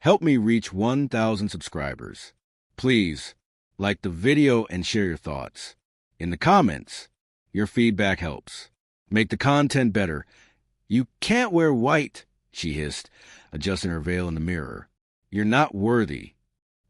Help me reach 1,000 subscribers. Please, like the video and share your thoughts. In the comments, your feedback helps. Make the content better. You can't wear white, she hissed, adjusting her veil in the mirror. You're not worthy.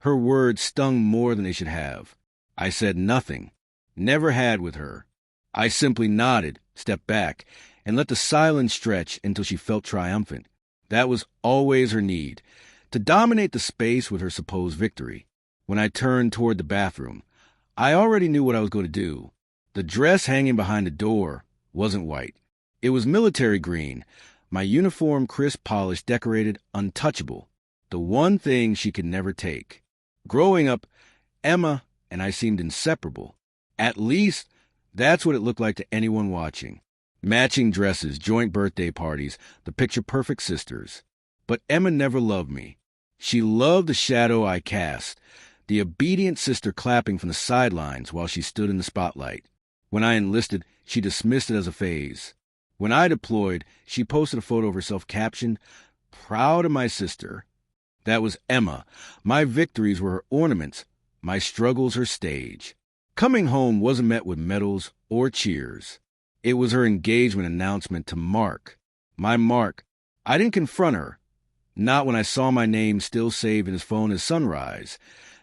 Her words stung more than they should have. I said nothing. Never had with her. I simply nodded, stepped back, and let the silence stretch until she felt triumphant. That was always her need, to dominate the space with her supposed victory. When I turned toward the bathroom, I already knew what I was going to do. The dress hanging behind the door wasn't white. It was military green, my uniform crisp, polished, decorated, untouchable. The one thing she could never take. Growing up, Emma and I seemed inseparable. At least, that's what it looked like to anyone watching. Matching dresses, joint birthday parties, the picture-perfect sisters. But Emma never loved me. She loved the shadow I cast, the obedient sister clapping from the sidelines while she stood in the spotlight. When I enlisted, she dismissed it as a phase. When I deployed, she posted a photo of herself captioned, "Proud of my sister." That was Emma. My victories were her ornaments, my struggles her stage. Coming home wasn't met with medals or cheers. It was her engagement announcement to Mark. My Mark. I didn't confront her. Not when I saw my name still saved in his phone as Sunrise.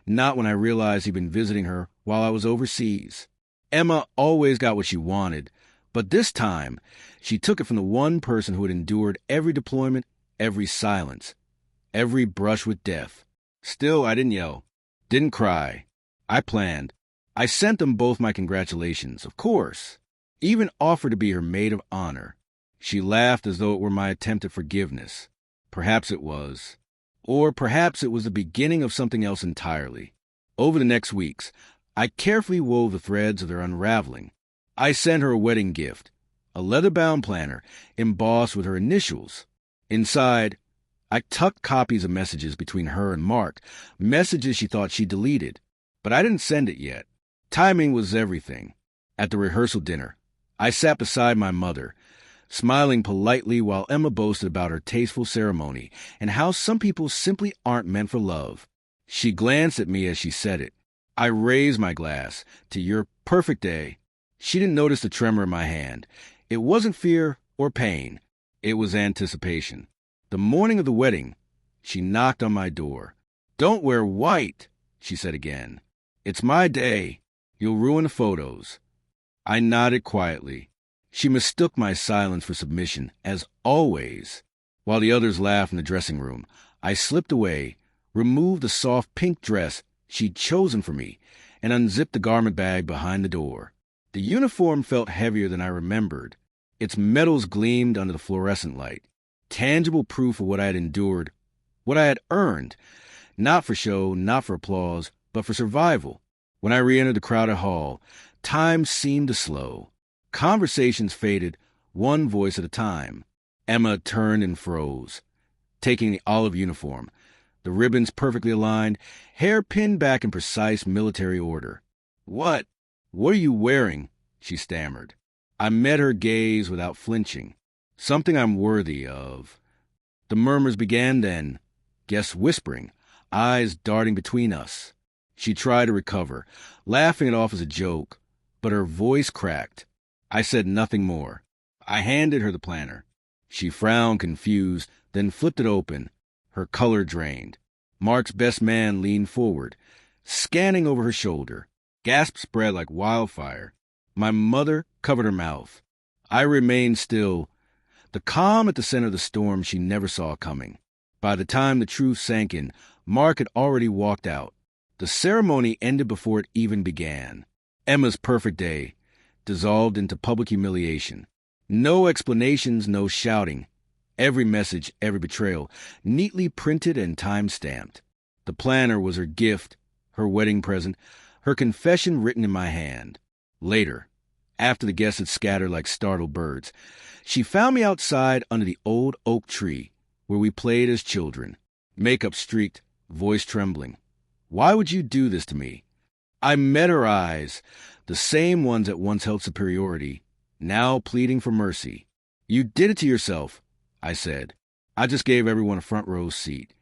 Not when I realized he'd been visiting her while I was overseas. Emma always got what she wanted, but this time, she took it from the one person who had endured every deployment, every silence, every brush with death. Still, I didn't yell, didn't cry. I planned. I sent them both my congratulations, of course. Even offered to be her maid of honor. She laughed as though it were my attempt at forgiveness. Perhaps it was. Or perhaps it was the beginning of something else entirely. Over the next weeks, I carefully wove the threads of their unraveling. I sent her a wedding gift, a leather-bound planner embossed with her initials. Inside, I tucked copies of messages between her and Mark, messages she thought she deleted. But I didn't send it yet. Timing was everything. At the rehearsal dinner, I sat beside my mother, smiling politely while Emma boasted about her tasteful ceremony and how some people simply aren't meant for love. She glanced at me as she said it. I raised my glass to your perfect day. She didn't notice the tremor in my hand. It wasn't fear or pain. It was anticipation. The morning of the wedding, she knocked on my door. "Don't wear white," she said again. "It's my day. You'll ruin the photos." I nodded quietly. She mistook my silence for submission, as always. While the others laughed in the dressing room, I slipped away, removed the soft pink dress she'd chosen for me, and unzipped the garment bag behind the door. The uniform felt heavier than I remembered. Its metals gleamed under the fluorescent light. Tangible proof of what I had endured, what I had earned, not for show, not for applause, but for survival. When I re-entered the crowded hall, time seemed to slow. Conversations faded, one voice at a time. Emma turned and froze, taking the olive uniform, the ribbons perfectly aligned, hair pinned back in precise military order. What are you wearing?" she stammered. I met her gaze without flinching. "Something I'm worthy of." The murmurs began then, guests whispering, eyes darting between us. She tried to recover, laughing it off as a joke, but her voice cracked. I said nothing more. I handed her the planner. She frowned, confused, then flipped it open. Her color drained. Mark's best man leaned forward, scanning over her shoulder. Gasps spread like wildfire. My mother covered her mouth. I remained still, the calm at the center of the storm she never saw coming. By the time the truth sank in, Mark had already walked out. The ceremony ended before it even began. Emma's perfect day dissolved into public humiliation. No explanations, no shouting. Every message, every betrayal, neatly printed and time-stamped. The planner was her gift, her wedding present, her confession written in my hand. Later, after the guests had scattered like startled birds, she found me outside under the old oak tree where we played as children. Makeup streaked, voice trembling. "Why would you do this to me?" I met her eyes, the same ones that once held superiority, now pleading for mercy. "You did it to yourself," I said. "I just gave everyone a front row seat."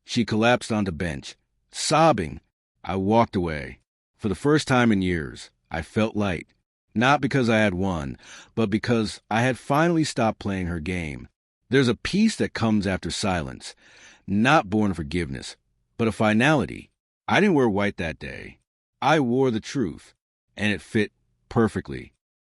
She collapsed onto bench. Sobbing, I walked away. For the first time in years, I felt light. Not because I had won, but because I had finally stopped playing her game. There's a peace that comes after silence, not born forgiveness, but a finality. I didn't wear white that day. I wore the truth, and it fit perfectly.